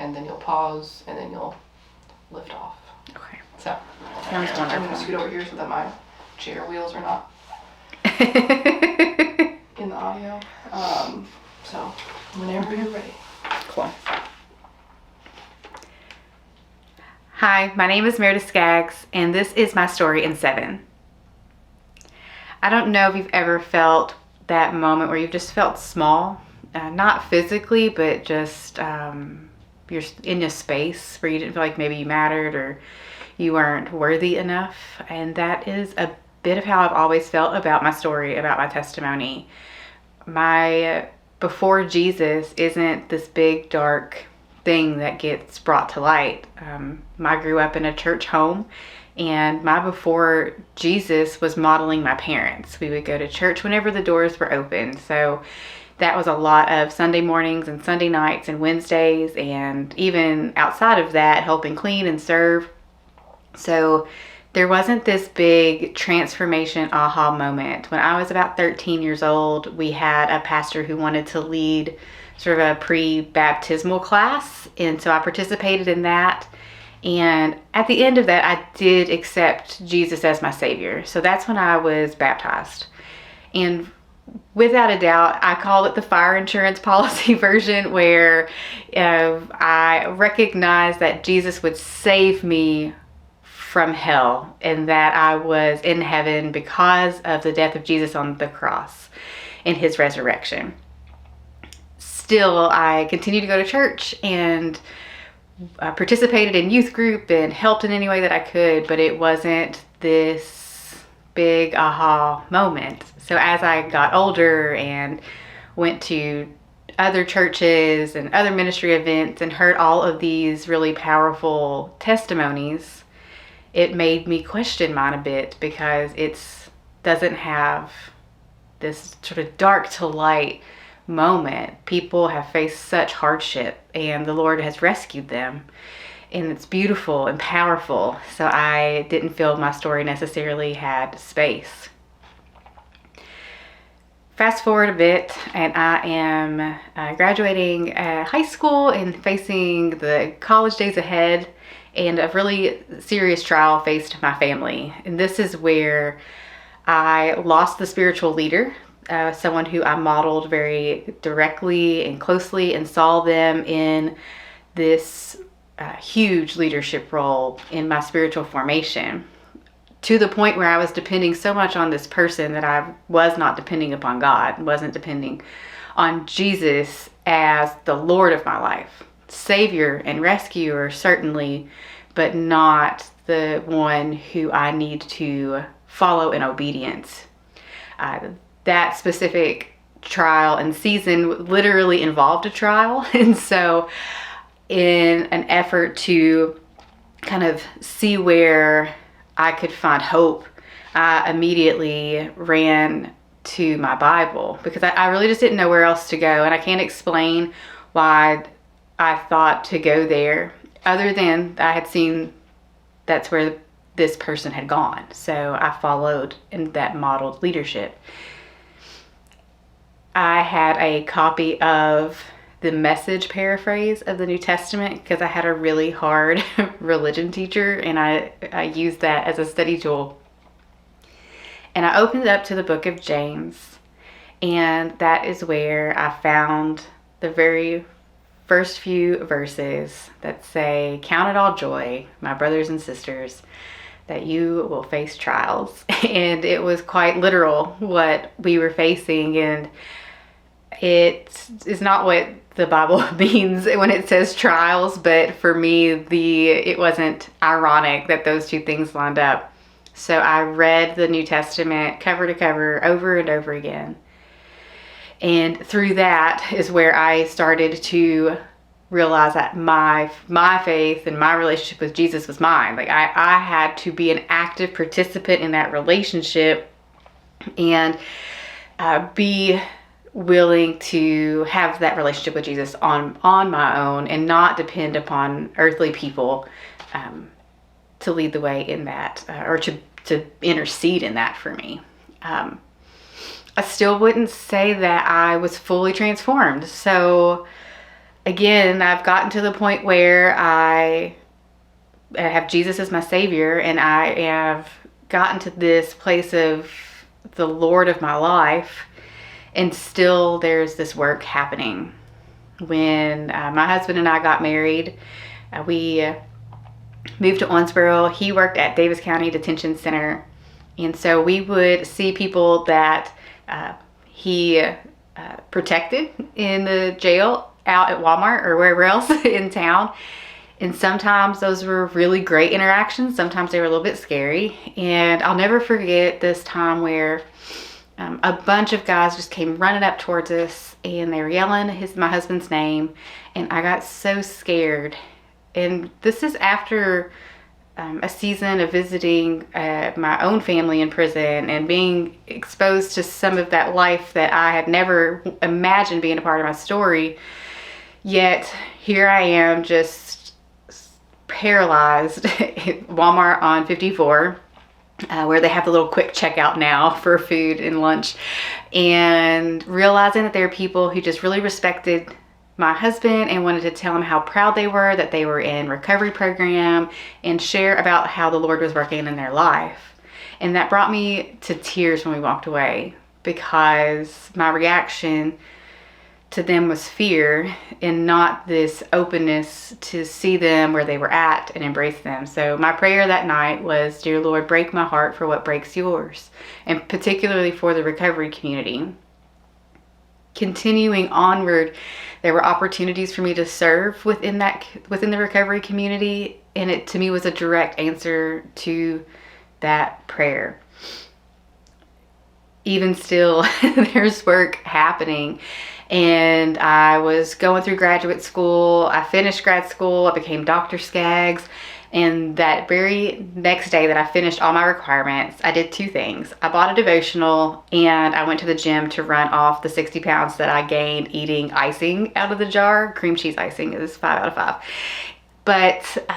and then you'll pause, and then you'll lift off. Okay. So, Sounds wonderful. I'm going to scoot over here so that my chair wheels are not in the audio. So, whenever you're ready. Cool. Hi, my name is Meredith Skaggs, and this is my story in 7. I don't know if you've ever felt that moment where you've just felt small, not physically, but just you're in a space where you didn't feel like maybe you mattered or you weren't worthy enough. And that is a bit of how I've always felt about my story, about my testimony. My before Jesus isn't this big, dark thing that gets brought to light. I grew up in a church home, and my before Jesus was modeling my parents. We would go to church whenever the doors were open. So that was a lot of Sunday mornings and Sunday nights and Wednesdays, and even outside of that, helping clean and serve. So there wasn't this big transformation aha moment. When I was about 13 years old, we had a pastor who wanted to lead sort of a pre-baptismal class, and so I participated in that. And at the end of that, I did accept Jesus as my Savior. So that's when I was baptized. And without a doubt, I call it the fire insurance policy version, where I recognized that Jesus would save me from hell and that I was in heaven because of the death of Jesus on the cross and his resurrection. Still, I continued to go to church and participated in youth group and helped in any way that I could, but it wasn't this big aha moment. So as I got older and went to other churches and other ministry events and heard all of these really powerful testimonies, it made me question mine a bit, because it doesn't have this sort of dark to light moment. People have faced such hardship and the Lord has rescued them, and it's beautiful and powerful. So I didn't feel my story necessarily had space. Fast forward a bit, and I am graduating high school and facing the college days ahead, and a really serious trial faced my family. And this is where I lost the spiritual leader, someone who I modeled very directly and closely, and saw them in this huge leadership role in my spiritual formation, to the point where I was depending so much on this person that I was not depending upon God, wasn't depending on Jesus as the Lord of my life, Savior and rescuer certainly, but not the one who I need to follow in obedience. That specific trial and season literally involved a trial. And so in an effort to kind of see where I could find hope, I immediately ran to my Bible, because I really just didn't know where else to go. And I can't explain why I thought to go there, other than I had seen that's where this person had gone. So I followed in that modeled leadership. I had a copy of the Message paraphrase of the New Testament, because I had a really hard religion teacher, and I used that as a study tool. And I opened it up to the book of James, and that is where I found the very first few verses that say, "Count it all joy, my brothers and sisters, that you will face trials." And it was quite literal what we were facing, and it is not what the Bible means when it says trials, but for me, it wasn't ironic that those two things lined up. So I read the New Testament cover to cover over and over again. And through that is where I started to realize that my faith and my relationship with Jesus was mine. Like I had to be an active participant in that relationship, and be willing to have that relationship with Jesus on my own, and not depend upon earthly people to lead the way in that, or to intercede in that for me. I still wouldn't say that I was fully transformed. So again, I've gotten to the point where I have Jesus as my Savior, and I have gotten to this place of the Lord of my life, and still there's this work happening. When my husband and I got married, we moved to Owensboro. He worked at Davis County Detention Center, and so we would see people that he protected in the jail out at Walmart or wherever else in town. And sometimes those were really great interactions. Sometimes they were a little bit scary. And I'll never forget this time where a bunch of guys just came running up towards us, and they were yelling my husband's name, and I got so scared. And this is after a season of visiting my own family in prison and being exposed to some of that life that I had never imagined being a part of my story. Yet here I am, just paralyzed at Walmart on 54, where they have the little quick checkout now for food and lunch, and realizing that there are people who just really respected my husband and wanted to tell him how proud they were that they were in recovery program and share about how the Lord was working in their life. And that brought me to tears when we walked away, because my reaction to them was fear and not this openness to see them where they were at and embrace them. So my prayer that night was, "Dear Lord, break my heart for what breaks yours," and particularly for the recovery community. Continuing onward, there were opportunities for me to serve within the recovery community, and it to me was a direct answer to that prayer. Even still, there's work happening, and I was going through graduate school. I finished grad school. I became Dr. Skaggs. And that very next day that I finished all my requirements, I did two things. I bought a devotional, and I went to the gym to run off the 60 pounds that I gained eating icing out of the jar. Cream cheese icing is 5 out of 5. But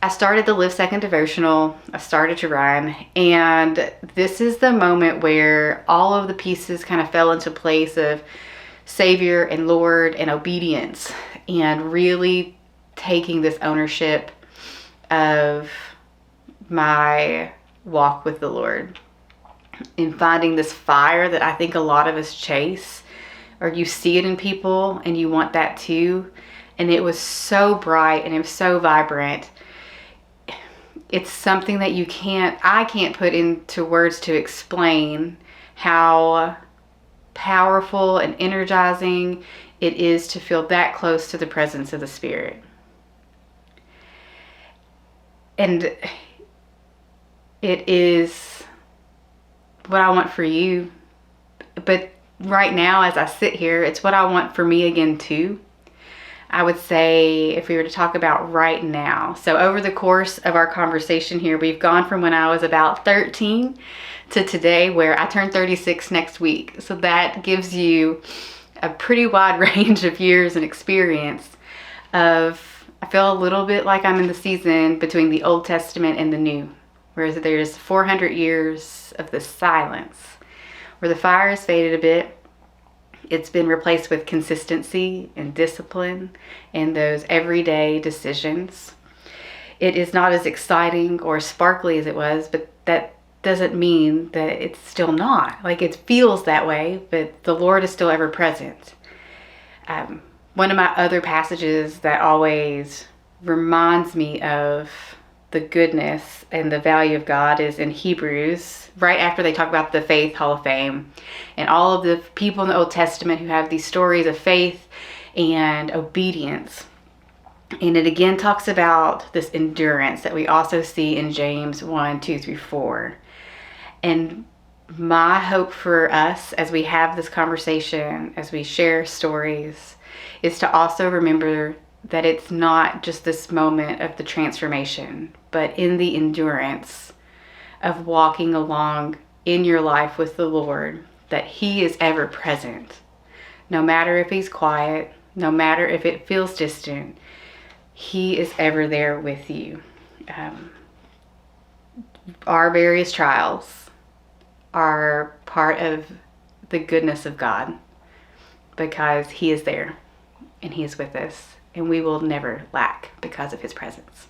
I started the Live Second devotional. I started to run, and this is the moment where all of the pieces kind of fell into place of Savior and Lord and obedience, and really taking this ownership of my walk with the Lord, and finding this fire that I think a lot of us chase, or you see it in people and you want that too. And it was so bright and it was so vibrant. It's something that I can't put into words to explain how powerful and energizing it is to feel that close to the presence of the Spirit. And it is what I want for you. But right now, as I sit here, it's what I want for me again too. I would say, if we were to talk about right now. So over the course of our conversation here, we've gone from when I was about 13 to today, where I turn 36 next week. So that gives you a pretty wide range of years and experience of, I feel a little bit like I'm in the season between the Old Testament and the New, whereas there's 400 years of the silence, where the fire has faded a bit. It's been replaced with consistency and discipline and those everyday decisions. It is not as exciting or sparkly as it was, but that doesn't mean that it's still not. Like, it feels that way, but the Lord is still ever present. One of my other passages that always reminds me of the goodness and the value of God is in Hebrews, right after they talk about the Faith Hall of Fame and all of the people in the Old Testament who have these stories of faith and obedience. And it again talks about this endurance that we also see in James 1:2-4. And my hope for us as we have this conversation, as we share stories, is to also remember that it's not just this moment of the transformation, but in the endurance of walking along in your life with the Lord, that He is ever present. No matter if He's quiet, no matter if it feels distant, He is ever there with you. Our various trials are part of the goodness of God, because He is there. and He is with us, and we will never lack because of His presence.